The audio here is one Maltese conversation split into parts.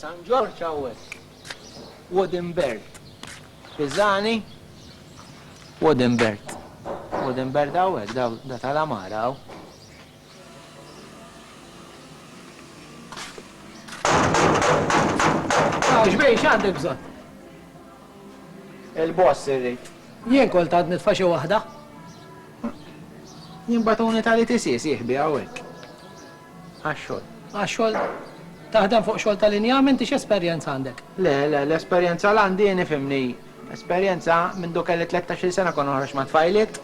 San George hawnhekk. Woodenbert. Biżani? Woodenbert. Woodenbert hawnhekk, da tal-Amara hawn. Xbej, x'għandek bżonn? Il-boss irrid. Jien kol ta' nitfa' xi waħda. Jien batuni tal-ITC sieħbi hawnhekk. Għax-xogħol. Għax-xogħol taħdem fuq xogħol tal-injament x'esperjenza għandek? Le, l-esperjenza l-għandi nifhimni. Esperjenza minn dok kelli 13 sena kon noħroġ ma' tfajliet.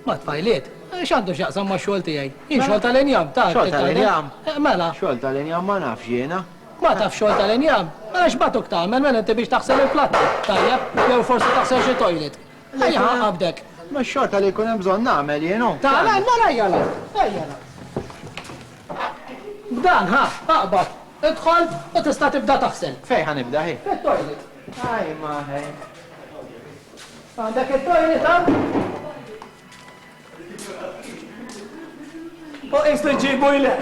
Ma tfajliet? X'għandu x'jaqsam ma' xogħol tiegħi? Jien xogħol tal-injam ta' Xogħol tal-injam? Mela. Xogħol tal-injam ma nafx jiena. Ma taf xogħol tal-injam? Mela x'batuk tagħmel mela inti biex taħsel il-platti. Tajjeb, jew forsi taħsel xi toilet. Ejja qabdek. Ma x-xorta li jkun hemm bżonn nagħmel jienu. Tala, mela ejjala. Ejjala. B'dan, aqbad. Idħol u tista' tibda taħsel. Fejn ħanibda ħi? Fit-toilet. Aj ma ħej. Għandek il-toilet ha? U qis li ġibu ilek.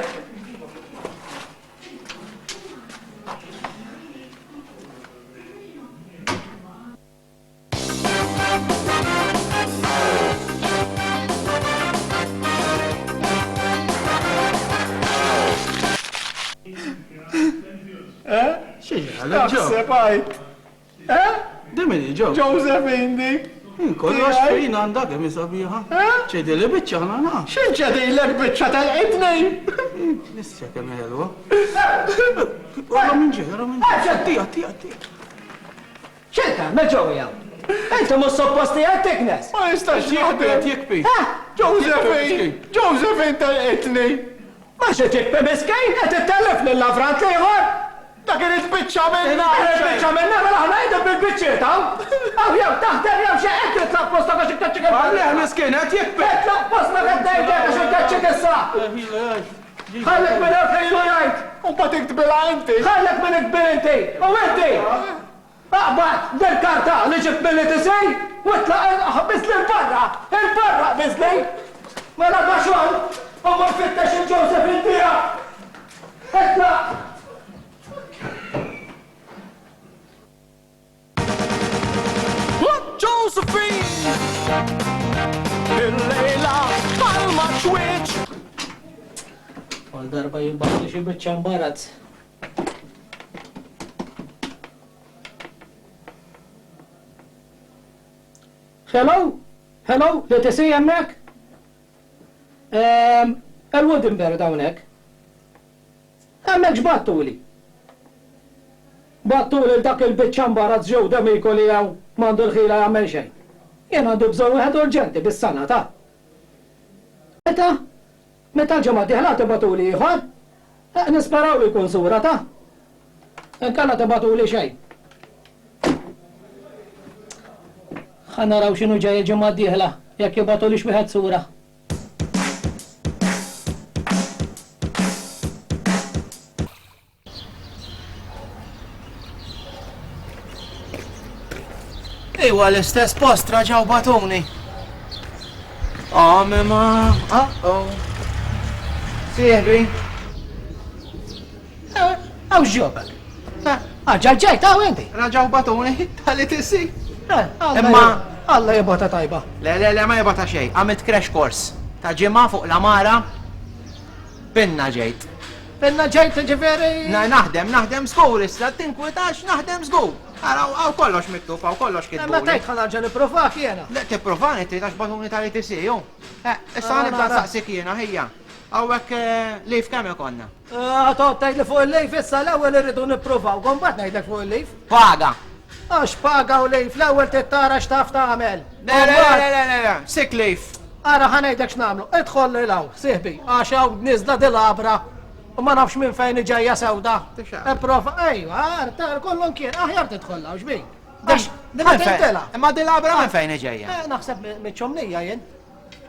Sepajt. Dimini, Joe. Joseph indi. Kollox fejn għandak imi sabiħa. ċedi li bicċa ħna na. Xinċedi l-bicċa tal-ibni? Nissja kemm ħelwa. Għara minn ġej, għara minn ġej. Tija, tija, tija. ċerka, meġoja. Ejta mus supposti għattiknes. Ma jistax jaħdem. Jekbi. Josephine tal-ibni. Ma xeġik bimiskajn, għet it-tellef l-lavrant liħor. Da kien il-bicċa minn. Il-bicċa minn mela ħna jidda bil-bicċiet, għaw jew taħdem jew xe qed titlaq posta għax iktaċċik il-bicċa. Għalli miskin, għet jekbi. Titlaq posta għed dejġek għax iktaċċik issa. Ħallek minn il-ħilu jgħid. U pa tiktbila inti. Ħallek minn ikbil inti. U inti. Aqbad, del-karta li ġibt mill-li tisej. U itlaq bizli l-barra. Il-barra bizli. Mela għaxol. U mor fittex il-Joseph intija. Itlaq. Josephine! Il-lejla palma ċwieċ! Għal darba jibbaħli xie bieċa mbarazz. Hello? Hello? Li tisi jemmek? El-Woodenberg dawnek. Hemmek ġbattuli. Battuli l-dak il-bicċa mbarazz ġew damiku li għaw mandu l-ħila jgħamil xejn. Jien għandu bżon wieħed urġenti bis-sana ta'. Meta ġemma diħla tibatuli ieħor? Nisperaw li jkun sura ta'. Inkalla tibatuli xejn. Ħa naraw x'inhu ġej ġemma diħla jekk jibatuli x'wieħed sura. Iwa l-istess post raġaw batuni. Mema. Sieħbi. Għaw ġobek. Ġaġġajt, għaw inti. Raġaw batuni tal-li tissi. Imma. Alla jibota tajba. Le, ma jibota xej. Għamit crash course. Ta' ġimma fuq l-Amara. Pinna ġejt. Pinna ġejt ġifiri. Naħdem skur issa, tinkwitax naħdem skur. Għaw kollox miktub, għaw kollox kitbu. Ma tajt ħanarġa niprofak jena. Le, t-profani, t-tax batuni tal-ITC, jo. Issa għanibda saqsik jena, hija. Għawek lejf kemm ikonna? Għatot tajt li fuq il-lejf issa l-ewel irridu niprofaw, għombat najdlek fuq il-lejf. Paga. Għax paga u lejf, l-ewel tittara xtaf tagħmel. Le, sik lejf. Ara ħanajdlek x'namlu, idħol li law, siħbi, għax hawn nizla dil-abra. U ma nafx minn fejn ġejja sewda. Profa, ejwa, tar kollon kien, aħjar tidħolla, xbij. Imma dil-abra minn fejn ġejja? Naħseb mitċomnija jien.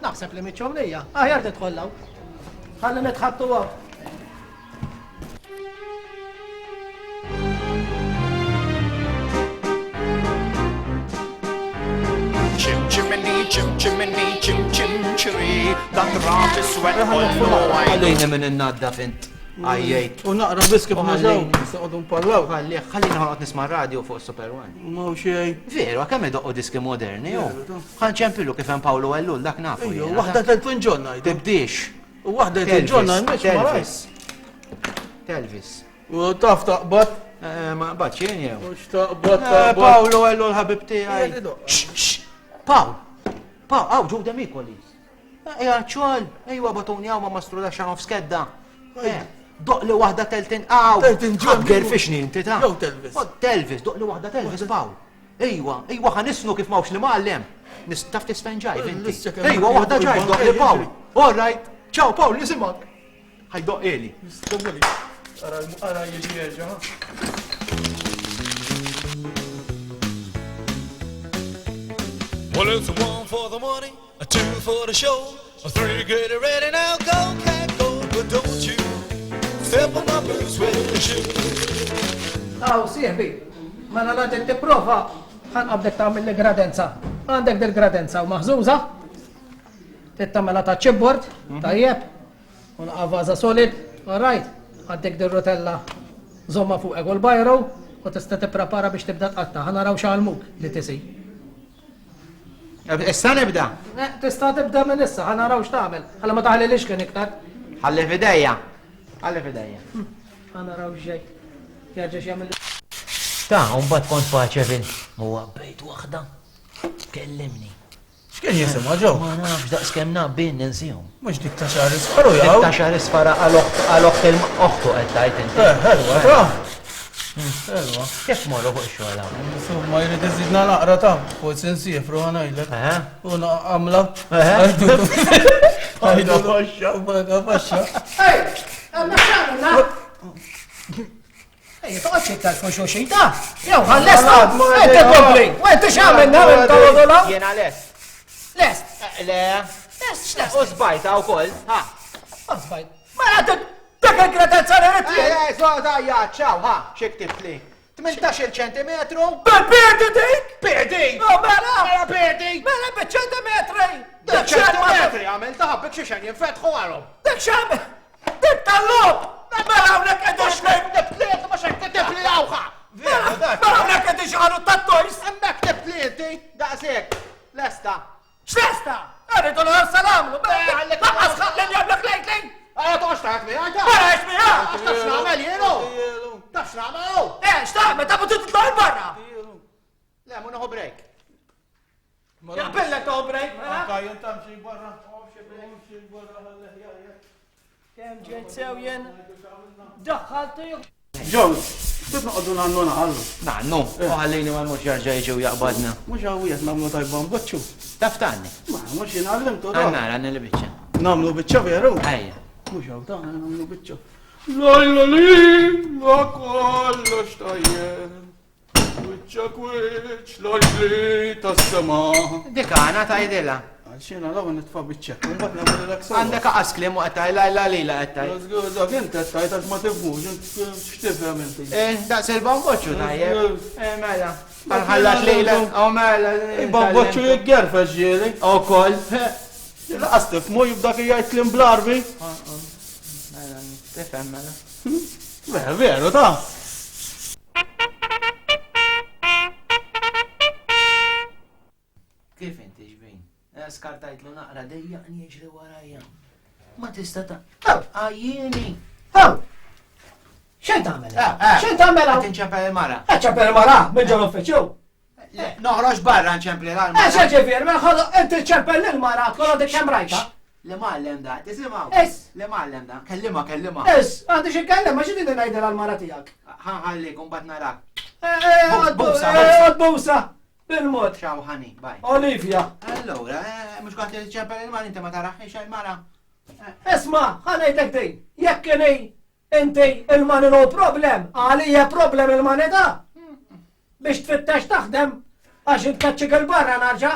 Naħseb li mitċomnija. Aħjar tidħolla. Ħalli nitħattu għaw. Chim chimini, chim chim chiri, that rap is sweat all the way. Għallujna minn n-nadda fint. Għajjajt. U naqra biss kif naġaw, nistaqgħu mpallaw. Ħallina ħolqot nisma' radio fuq Super One. Ma xejn. Veru, kemm idoqqu diski moderni, jo. Ħanċempillu kif hemm Paolo Ellul dak nafu. Ejju, waħda tal-Twin John ngħidu. Tibdix. U waħda tal-John għandek ma rajs. Telvis. U taf taqbad. Ma baċċien jew. U x'taqbad. Paolo Ellul ħabib tiegħi. Paul. Paul, għaw ġu dem ikoli. Ejja, ċol, ejwa batuni għaw ma mastru da xanof skedda. Doq li wahda teltin għaw. Teltin ġon. Għabger fixni inti ta' Jew Telvis. Telvis, doq li wahda Telvis, Paul. Ejwa, ħanisnu kif mawx li maqallem. Nistaf tisfen ġajb inti. Ejwa, wahda ġajb, doq li Paul. All right, ciao Paul, nisimak. Ħaj doq eli. Ara jiġi jerġa'. Well, it's a 1 for the money, a 2 for the show, a 3 get it ready now, go cat go, but don't you step on my blue suede shoes. Aw, sieħbi, ma nagħtik tipprova ħanqabdek tagħmel li gradenza. Għandek del gradenza u maħżuża. Tittamela ta' chipboard, tajjeb. U naqavaża solid, all right. Għandek del rotella żomma fuq egol bajro u tista' tipprepara biex tibda tqatta. Ħanaraw x'għalmuk li tisi. Issa nibda. Tista' tibda minn issa, ħanaraw x'tagħmel. Ħalla ma taħlilix kien iktar. Ħalli fidejja. Ħalli fidejja. Ħanaraw xejn. Jerġa' x'jagħmel. Ta' mbagħad kont faċevin. Huwa bejt waħda. Kellimni. X'kien jisimha ġew? Ma nafx daqskemm naqbin ninsihom. Mhux dik ta' xahar isfaru jaw. Ta' xahar isfara għal-oħt il-oħtu qed tajt inti. Ħelwa ta'. Ħelwa. Kif morru fuq ix-xogħol hawn? Insomma, jrid iżidna naqra ta' fuq sinsifru ħanajlek. U għamla. Għajdu faxxa. Faxxa. Ej, għandna x'għamilna? Ej, toqgħod xejn fuq xi ta'. Jew ħallesta. Ej, tkompli. Ej, x'għamilna minn tawodola? Jiena lest. Lest. Le. Lest x'lest. U żbajta wkoll. Ha. Asbajt. Ma għadek dak il-gradenza rrit. Soda ċaw, ha, xiktib li. 18 ċentimetru. Perdi dik? Perdi! Oh, mela! Mela perdi! Mela b'ċentimetri! Dak ċentimetri għamil taħbek xie xen jinfetħu għalhom. Dik x'għamel? Dik tal-lob! Mela hawnhekk qed ixlek! Tibtliet ma xek tibtli l-awħa! Mela hawnhekk qed ixħalu tat-toys! Emmek tibtlieti, daqsek, lesta. X'lesta? Rridu l-salamlu! Laqqas ħallin jagħmlek lejtlin! Għala toqx taħt mi għajta? Wara x'miha! Taf x'namel jienu? Taf x'namel? X'tagħmel ta' butut titla' barra! Le, mu naħu break. Jaqbillek ta' break, mela? Kajjen tamxi barra. Tamxi barra ħalleh. Kemm ġejt sewjen? Daħħaltu jew. Ġew, kif noqogħdu nagħmlu naħallu? Nannu, uħallini ma mux jarġa jiġu jaqbadna. Mhux hawnhekk nagħmlu tajban boċċu. Taftanni. Ma mhux jingħallimtu da. Għannara, għanni li bicċa. Nagħmlu biċċa veru. Ejja. Mhux hawn ta' nagħmlu biċċa. Lajla li, la kollox tajjeb. Wiċċa kwiċċ, lajli tas-sema. Dik għana tajdilla. Għalxina law nitfa' biċċa. Mbagħad nagħmlu lek sawa. Għandek aqasklim u għattaj, la lila għattaj. Dak inti tajt għax ma tifhmux, x'tifhem inti. Daqs il-bamboċu tajjeb. Mela. Għalħallat lila, o mela. Babboċċu jiggerfa ġieli. O koll. Laqas tifhmu jibda jgħid klim bl-arbi. Mela, tifhem mela. Veru ta'. Kif inti ġbin? Skartajt lu naqra dejjaqni jiġri warajja. Ma tista ta' għajjeni. Haw! Xejn tagħmel? Xejn tagħmel hawn? Tinċempel il-mara. Ċempel mara, minn ġol uffiċċju. Noħroġ barra nċempli l-arma. Eċa ġifir, ma ħadu inti ċempel l-mara, tkollha dik kemm rajta. Li mallem da, tisimaw. Li mallem da, kellima. Għandi xi kellem, ma xi din ngħidilha l-mara tiegħek. Ħanħallik, un bat narak. Għadbusa, bil-mod. Ciao, ħani, bye. Olivia. Allora, mux għat il-ċempel il-mara, inti ma taraħħiex il-mara. Isma, ħanajdek din, jekk kieni inti il-mani no problem, għalija problem il-mani da. Biex tfittax taħdem, għax intkaċċik il-barra narġa.